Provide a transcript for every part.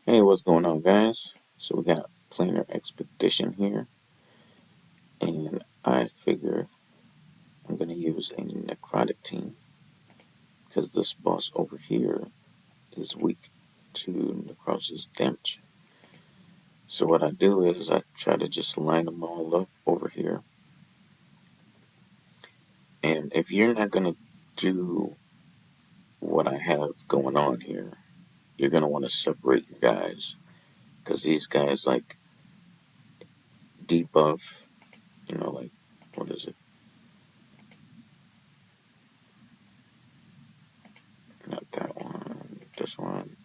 Hey, what's going on, guys? So we got Planar Expedition here, and I figure I'm gonna use a necrotic team because this boss over here is weak to necrosis damage. So what I do is I try to just line them all up over here, and if you're not gonna do what I have going on here, you're gonna want to separate your guys because these guys like debuff, like what is it? Not that one. This one.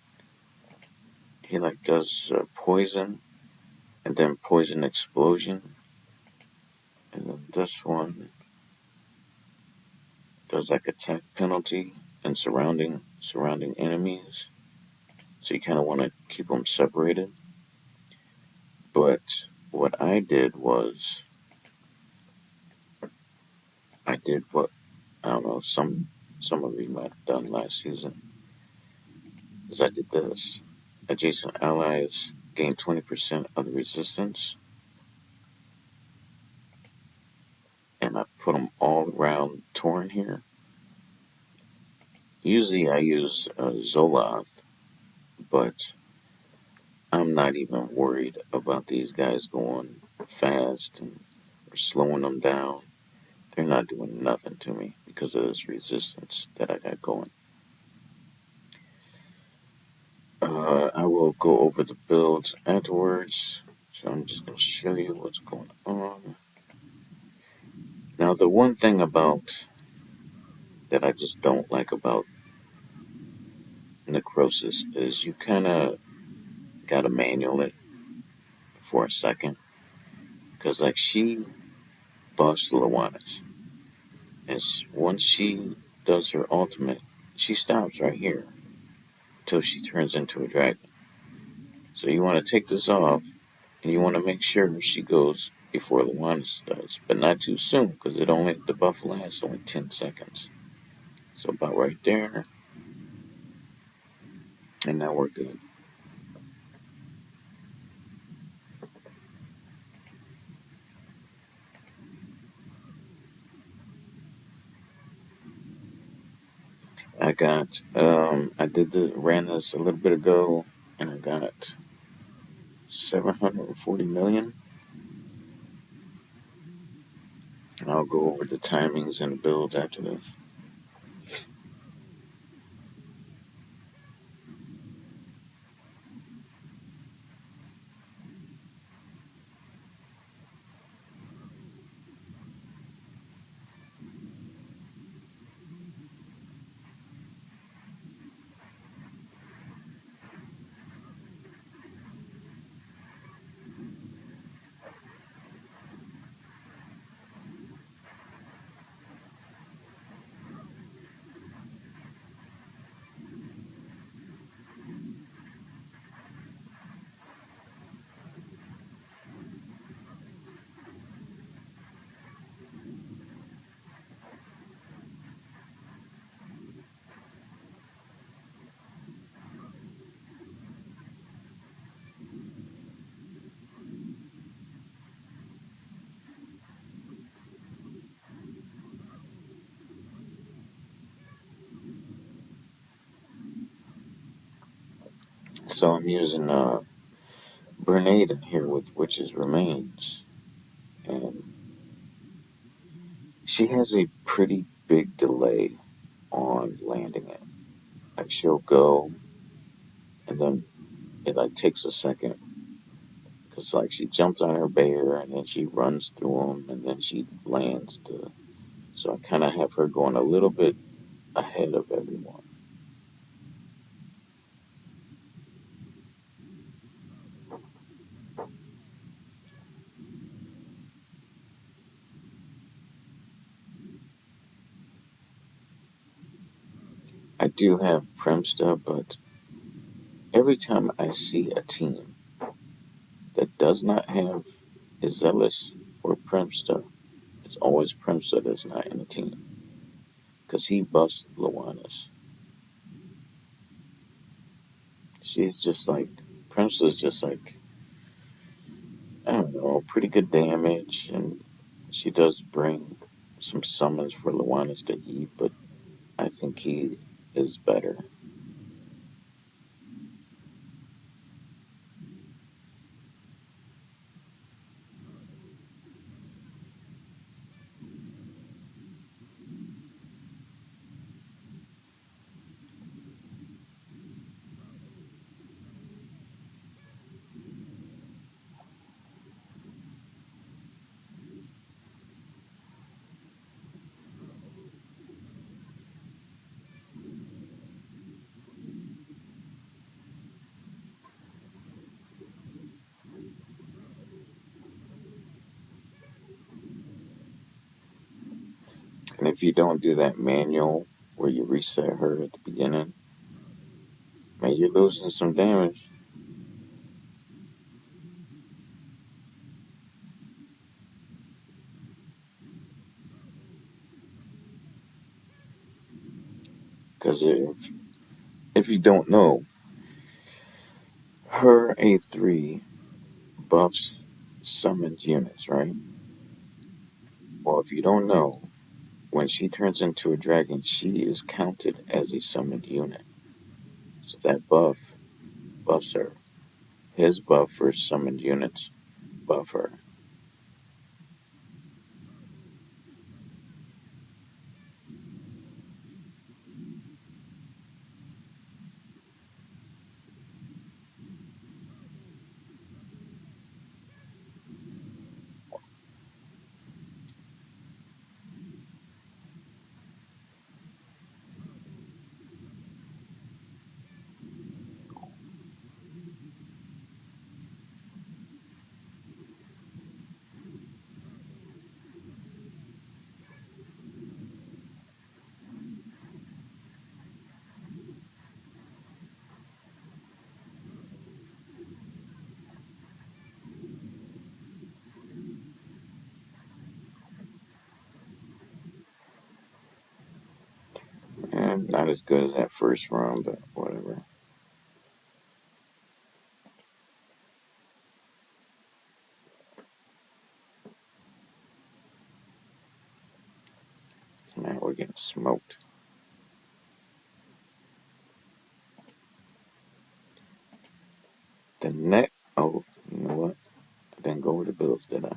He like does poison and then poison explosion, and then this one does like attack penalty and surrounding enemies. So you kind of want to keep them separated. But what I did was I did what I don't know some of you might have done last season is I did this. Adjacent allies gain 20% of the resistance, and I put them all around Torn here. Usually I use Zoloth, but I'm not even worried about these guys going fast and or slowing them down. They're not doing nothing to me because of this resistance that I got going. I will go over the builds afterwards, so I'm just going to show you what's going on. Now, the one thing about that I just don't like about necrosis is you kind of got to manual it for a second, because like she buffs Lawanis. And once she does her ultimate, she stops right here until she turns into a dragon. So you want to take this off, and you want to make sure she goes before Luanis does, but not too soon, because the buff lasts only 10 seconds. So about right there, and now we're good. Ran this a little bit ago, and I got 740 million. I'll go over the timings and builds after this. So I'm using Bernade in here with Witch's Remains, and she has a pretty big delay on landing it. Like she'll go, and then it like takes a second, because like she jumps on her bear, and then she runs through them, and then she lands. So I kind of have her going a little bit ahead of everyone. I do have Premsta, but every time I see a team that does not have Izelis or Premsta, it's always Premsta that's not in the team, because he buffs Lawanis. She's just like Prince is just like, I don't know, pretty good damage, and she does bring some summons for Luanis to eat, but I think he is better. And if you don't do that manual where you reset her at the beginning, man, you're losing some damage. Because if you don't know, her A3 buffs summoned units, right? Well, if you don't know, when she turns into a dragon, she is counted as a summoned unit. So that buffs her. His buff for summoned units buff her. And not as good as that first run, but whatever. Man, we're getting smoked. The next. Oh, you know what? I didn't go with the Bills, did I?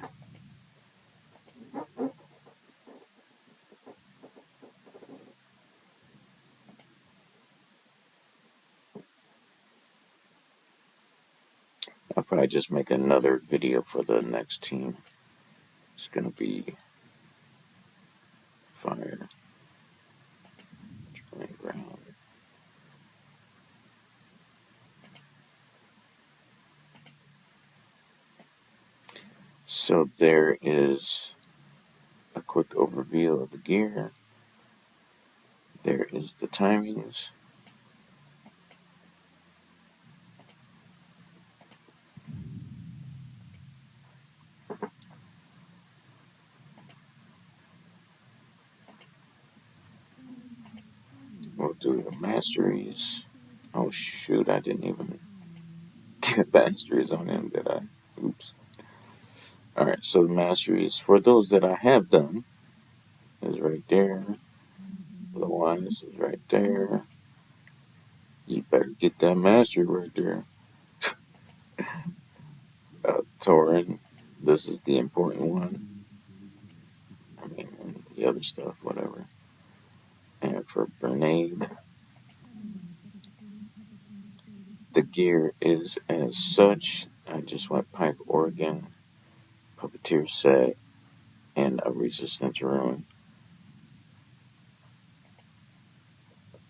I'll probably just make another video for the next team. It's gonna be fire. Ground. So there is a quick overview of the gear. There is the timings. We'll do the masteries. Oh shoot, I didn't even get masteries on him, did I? Oops. Alright, so the masteries, for those that I have done, is right there. The one is right there. You better get that mastery right there. Torin, this is the important one. I mean, the other stuff, whatever. And for Grenade, the gear is as such. I just went pipe organ, puppeteer set, and a resistance rune.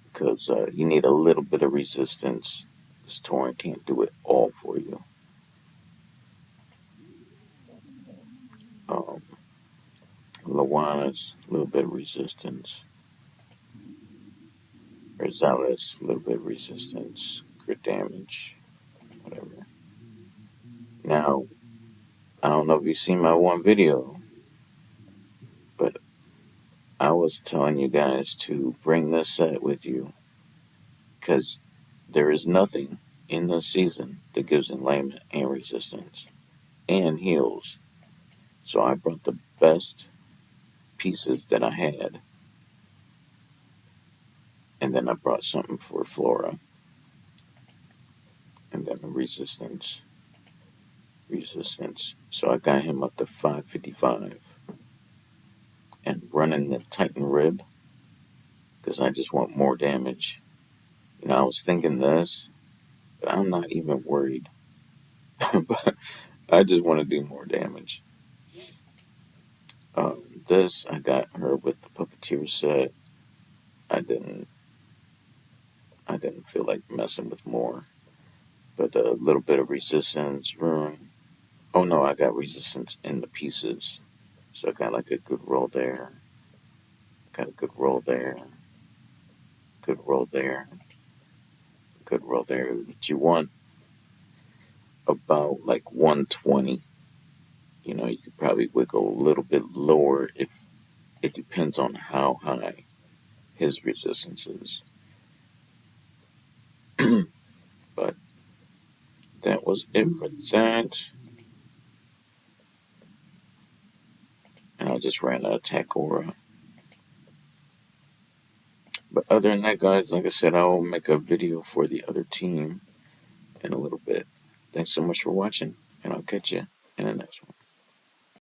Because you need a little bit of resistance. This Torin can't do it all for you. Um, Lawana's a little bit of resistance. Or Zealous, a little bit of resistance. Crit damage, whatever. Now, I don't know if you've seen my one video, but I was telling you guys to bring this set with you because there is nothing in the season that gives enlightenment and resistance and heals. So I brought the best pieces that I had, and then I brought something for Flora, and then resistance. So I got him up to 555 and running the Titan Rib because I just want more damage. I was thinking this, but I'm not even worried. But I just want to do more damage. This I got her with the puppeteer set. I didn't I didn't feel like messing with more. But a little bit of resistance rune. Oh no, I got resistance in the pieces. So I got like a good roll there. Got a good roll there. Good roll there. Good roll there. But you want about like 120. You could probably wiggle a little bit lower if it depends on how high his resistance is. But that was it for that. And I just ran a attack aura. But other than that, guys, like I said, I'll make a video for the other team in a little bit. Thanks so much for watching, and I'll catch you in the next one.